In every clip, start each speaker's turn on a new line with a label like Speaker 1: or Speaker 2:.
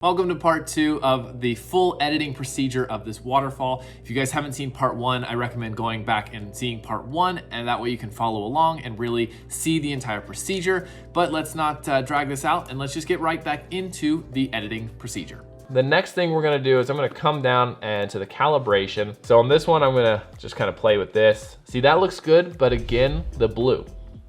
Speaker 1: Welcome to part 2 of the full editing procedure of this waterfall. If you guys haven't seen part 1, I recommend going back and seeing part 1, and that way you can follow along and really see the entire procedure. But let's not drag this out, and let's just get right back into the editing procedure. The next thing we're gonna do is I'm gonna come down and to the calibration. So on this one, I'm gonna just kind of play with this. See, that looks good, but again, the blue.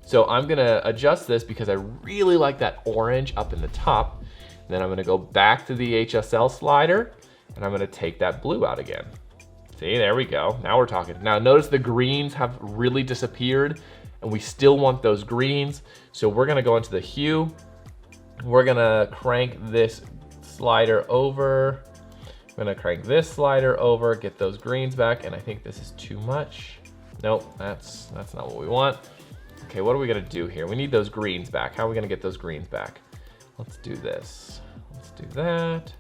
Speaker 1: So I'm gonna adjust this because I really like that orange up in the top. Then I'm gonna go back to the HSL slider and I'm gonna take that blue out again. See, there we go. Now we're talking. Now notice the greens have really disappeared and we still want those greens. So we're gonna go into the hue. We're gonna crank this slider over. I'm gonna crank this slider over, get those greens back, and I think this is too much. Nope, that's not what we want. Okay, what are we gonna do here? We need those greens back. How are we gonna get those greens back? Let's do this. Let's do that.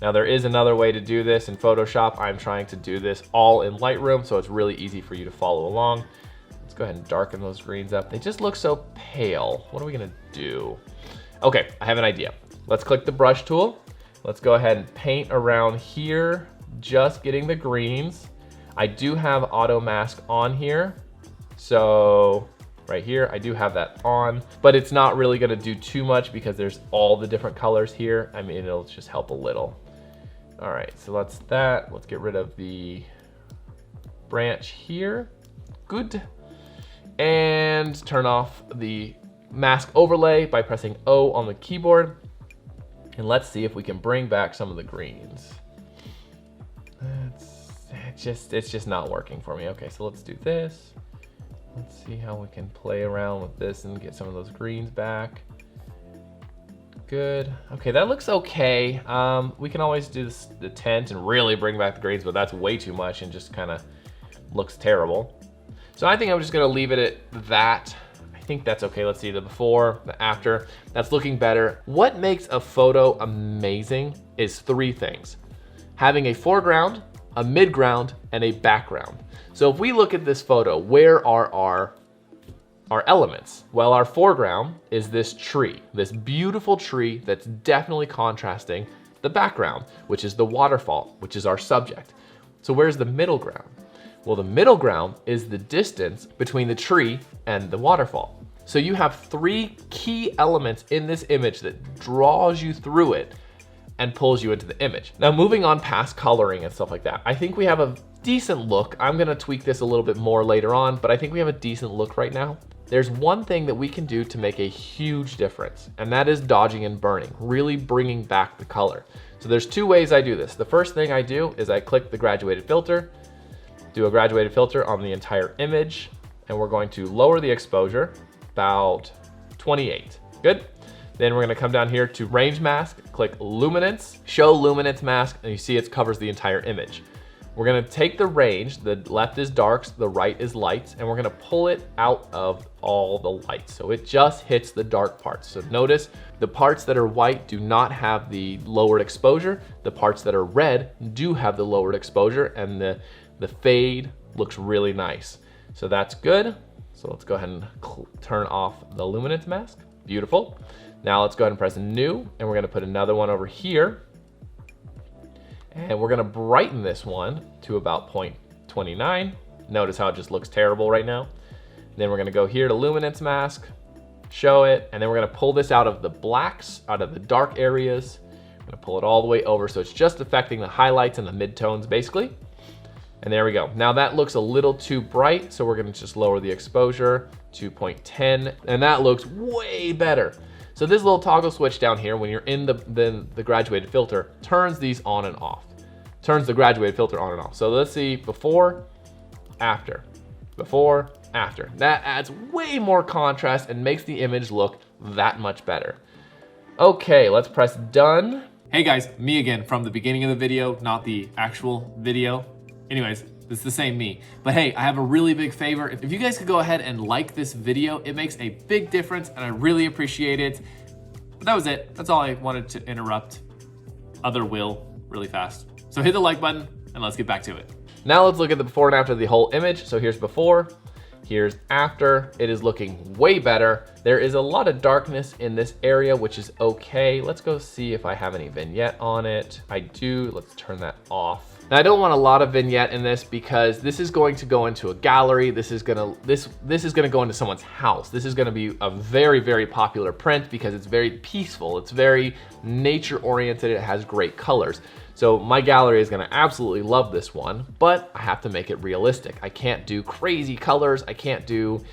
Speaker 1: Now there is another way to do this in Photoshop. I'm trying to do this all in Lightroom, so it's really easy for you to follow along. Let's go ahead and darken those greens up. They just look so pale. What are we gonna do? Okay, I have an idea. Let's click the brush tool. Let's go ahead and paint around here, just getting the greens. I do have auto mask on here, so right here, I do have that on, but it's not really gonna do too much because there's all the different colors here. I mean, it'll just help a little. All right, so that's that. Let's get rid of the branch here. Good. And turn off the mask overlay by pressing O on the keyboard. And let's see if we can bring back some of the greens. It's just not working for me. Okay, so let's do this. Let's see how we can play around with this and get some of those greens back. Good. Okay, that looks okay. We can always do this, the tint and really bring back the greens, but that's way too much and just kind of looks terrible. So I think I'm just gonna leave it at that. I think that's okay. Let's see the before, the after. That's looking better. What makes a photo amazing is 3 things: having a foreground, a midground, and a background. So if we look at this photo, where are our elements? Well, our foreground is this tree, this beautiful tree that's definitely contrasting the background, which is the waterfall, which is our subject. So where's the middle ground? Well, the middle ground is the distance between the tree and the waterfall. So you have 3 key elements in this image that draws you through it and pulls you into the image. Now, moving on past coloring and stuff like that, I think we have a decent look. I'm gonna tweak this a little bit more later on, but I think we have a decent look right now. There's one thing that we can do to make a huge difference, and that is dodging and burning, really bringing back the color. So there's 2 ways I do this. The first thing I do is I click the graduated filter, do a graduated filter on the entire image, and we're going to lower the exposure about 28. Good. Then we're gonna come down here to range mask, click luminance, show luminance mask, and you see it covers the entire image. We're gonna take the range, the left is darks, the right is lights, and we're gonna pull it out of all the lights. So it just hits the dark parts. So notice the parts that are white do not have the lowered exposure. The parts that are red do have the lowered exposure, and the fade looks really nice. So that's good. So let's go ahead and turn off the luminance mask. Beautiful. Now let's go ahead and press new, and we're gonna put another one over here. And we're gonna brighten this one to about 0.29. Notice how it just looks terrible right now. Then we're gonna go here to luminance mask, show it, and then we're gonna pull this out of the blacks, out of the dark areas. I'm gonna pull it all the way over so it's just affecting the highlights and the midtones basically. And there we go. Now that looks a little too bright, so we're gonna just lower the exposure to 0.10, and that looks way better. So this little toggle switch down here, when you're in the graduated filter, turns these on and off. Turns the graduated filter on and off. So let's see, before, after, before, after. That adds way more contrast and makes the image look that much better. Okay, let's press done. Hey guys, me again from the beginning of the video, not the actual video. Anyways, it's the same me. But hey, I have a really big favor. If you guys could go ahead and like this video, it makes a big difference and I really appreciate it. But that was it. That's all I wanted to interrupt other Will really fast. So hit the like button and let's get back to it. Now let's look at the before and after the whole image. So here's before, Here's after. It is looking way better. There is a lot of darkness in this area, which is okay. Let's go see if I have any vignette on it. I do. Let's turn that off. Now, I don't want a lot of vignette in this because this is going to go into a gallery. This is gonna go into someone's house. This is gonna be a very, very popular print because it's very peaceful. It's very nature oriented. It has great colors. So my gallery is gonna absolutely love this one, but I have to make it realistic. I can't do crazy colors. I can't do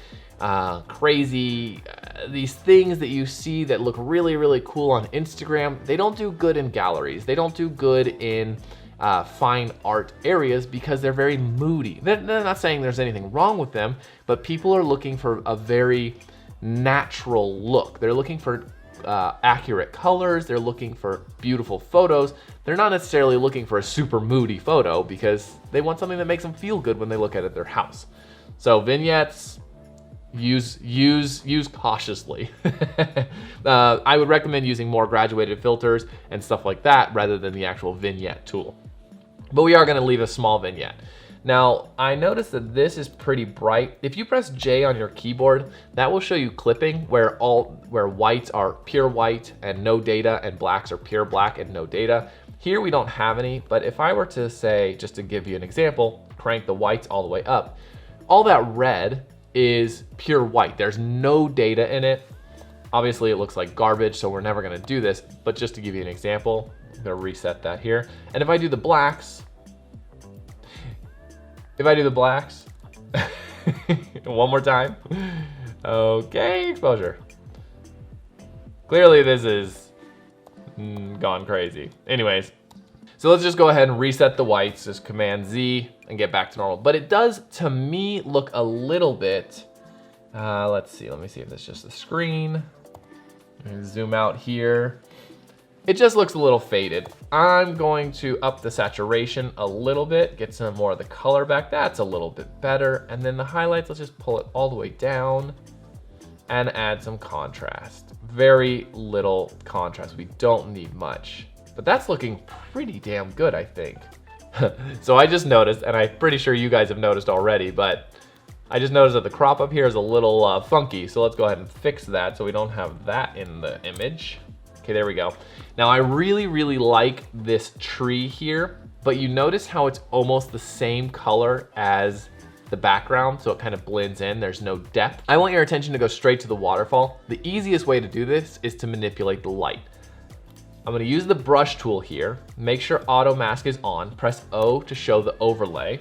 Speaker 1: crazy, these things that you see that look really, really cool on Instagram. They don't do good in galleries. They don't do good in fine art areas because they're very moody. They're not saying there's anything wrong with them, but people are looking for a very natural look. They're looking for accurate colors. They're looking for beautiful photos. They're not necessarily looking for a super moody photo because they want something that makes them feel good when they look at their house. So vignettes, use cautiously. I would recommend using more graduated filters and stuff like that rather than the actual vignette tool. But we are going to leave a small vignette. Now, I noticed that this is pretty bright. If you press J on your keyboard, that will show you clipping where whites are pure white and no data and blacks are pure black and no data. Here we don't have any, but if I were to say, just to give you an example, crank the whites all the way up, all that red is pure white. There's no data in it. Obviously it looks like garbage, so we're never gonna do this, but just to give you an example, I'm gonna reset that here. And if I do the blacks, one more time. Okay, exposure. Clearly this is gone crazy. Anyways, so let's just go ahead and reset the whites, just Command Z and get back to normal. But it does, to me, look a little bit, let's see, let me see if that's just the screen. Zoom out here. It just looks a little faded. I'm going to up the saturation a little bit, get some more of the color back. That's a little bit better. And then the highlights, let's just pull it all the way down and add some contrast. Very little contrast. We don't need much. But that's looking pretty damn good, I think. So I just noticed, and I'm pretty sure you guys have noticed already, but I just noticed that the crop up here is a little funky. So let's go ahead and fix that so we don't have that in the image. Okay, there we go. Now I really, really like this tree here, but you notice how it's almost the same color as the background, so it kind of blends in. There's no depth. I want your attention to go straight to the waterfall. The easiest way to do this is to manipulate the light. I'm gonna use the brush tool here, make sure auto mask is on, press O to show the overlay,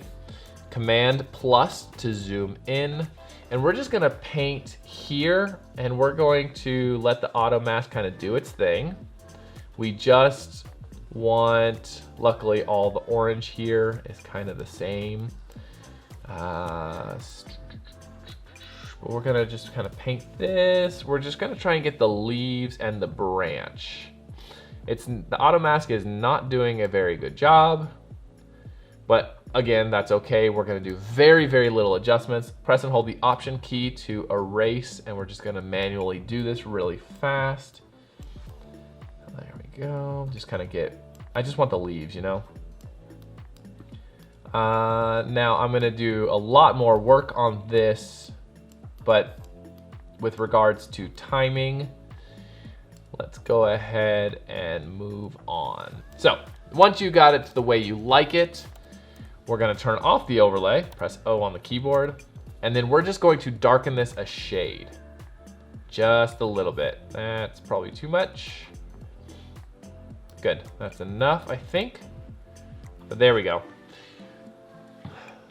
Speaker 1: Command plus to zoom in, and we're just gonna paint here, and we're going to let the auto mask kind of do its thing. We just want, luckily all the orange here is kind of the same. We're gonna just kind of paint this. We're just gonna try and get the leaves and the branch. The auto mask is not doing a very good job, but again, that's okay. We're gonna do very, very little adjustments. Press and hold the Option key to erase, and we're just gonna manually do this really fast. There we go. Just kind of I just want the leaves, you know? Now I'm gonna do a lot more work on this, but with regards to timing, let's go ahead and move on. So once you got it the way you like it, we're gonna turn off the overlay, press O on the keyboard, and then we're just going to darken this a shade. Just a little bit. That's probably too much. Good, that's enough, I think. But there we go.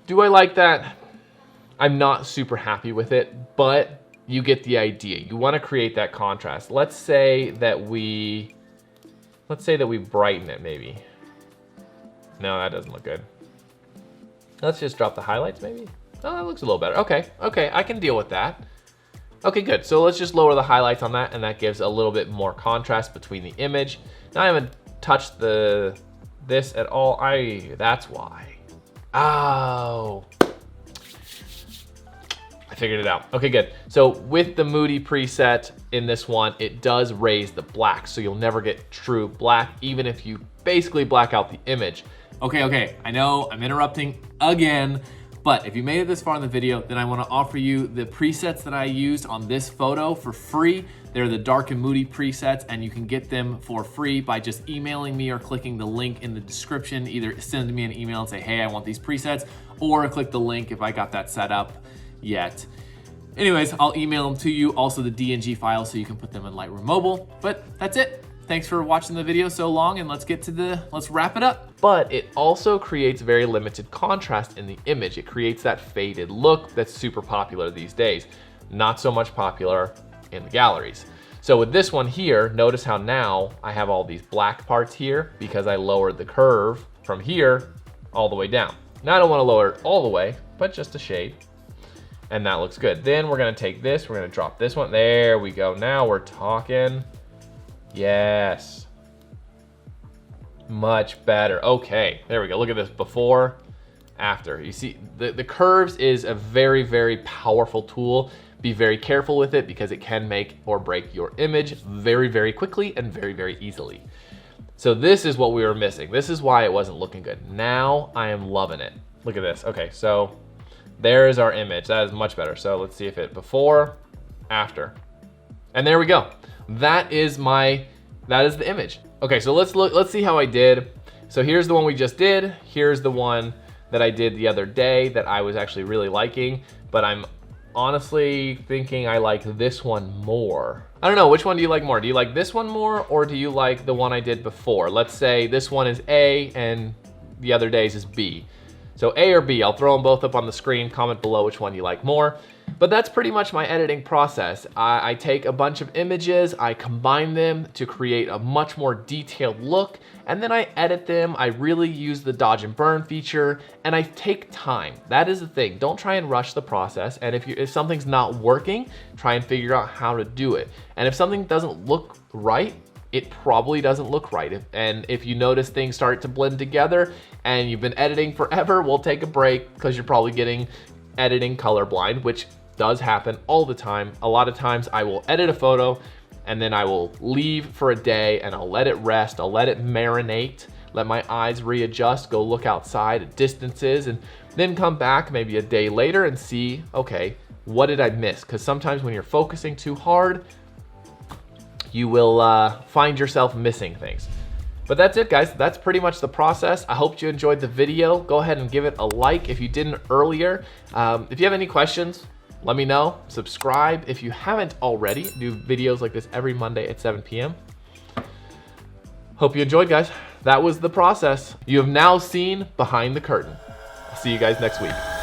Speaker 1: Do I like that? I'm not super happy with it, but you get the idea. You want to create that contrast. Let's say that we brighten it maybe. No, that doesn't look good. Let's just drop the highlights maybe. Oh, that looks a little better. Okay, I can deal with that. Okay, good. So let's just lower the highlights on that, and that gives a little bit more contrast between the image. Now I haven't touched this at all. That's why. Oh. I figured it out. Okay, good. So with the Moody preset in this one, it does raise the black, so you'll never get true black, even if you basically black out the image. Okay, I know I'm interrupting again, But if you made it this far in the video, then I want to offer you the presets that I used on this photo for free. They're the dark and moody presets, and you can get them for free by just emailing me or clicking the link in the description. Either send me an email and say, hey, I want these presets, or click the link if I got that set up yet. Anyways, I'll email them to you, also the DNG files so you can put them in Lightroom Mobile. But that's it. Thanks for watching the video so long, and let's wrap it up. But it also creates very limited contrast in the image. It creates that faded look that's super popular these days. Not so much popular in the galleries. So with this one here, notice how now I have all these black parts here because I lowered the curve from here all the way down. Now I don't want to lower it all the way, but just a shade. And that looks good. Then we're gonna take this, we're gonna drop this one. There we go. Now we're talking. Yes. Much better. Okay, there we go. Look at this before, after. You see, the curves is a very, very powerful tool. Be very careful with it because it can make or break your image very, very quickly and very, very easily. So this is what we were missing. This is why it wasn't looking good. Now I am loving it. Look at this. Okay, so there is our image. That is much better. So let's see if it before, after. And there we go. That is the image. Okay, so let's see how I did. So here's the one we just did. Here's the one that I did the other day that I was actually really liking, but I'm honestly thinking I like this one more. I don't know, which one do you like more? Do you like this one more, or do you like the one I did before? Let's say this one is A and the other day's is B. So A or B, I'll throw them both up on the screen. Comment below which one you like more. But that's pretty much my editing process. I take a bunch of images, I combine them to create a much more detailed look, and then I edit them. I really use the dodge and burn feature, and I take time. That is the thing. Don't try and rush the process, and if something's not working, try and figure out how to do it. And if something doesn't look right, it probably doesn't look right. And if you notice things start to blend together and you've been editing forever, we'll take a break because you're probably getting editing colorblind, which does happen all the time. A lot of times I will edit a photo and then I will leave for a day and I'll let it rest, I'll let it marinate, let my eyes readjust, go look outside at distances, and then come back maybe a day later and see, okay, what did I miss? Because sometimes when you're focusing too hard, you will find yourself missing things. But that's it, guys. That's pretty much the process. I hope you enjoyed the video. Go ahead and give it a like if you didn't earlier. If you have any questions, let me know. Subscribe if you haven't already. I do videos like this every Monday at 7 p.m. Hope you enjoyed, guys. That was the process. You have now seen behind the curtain. I'll see you guys next week.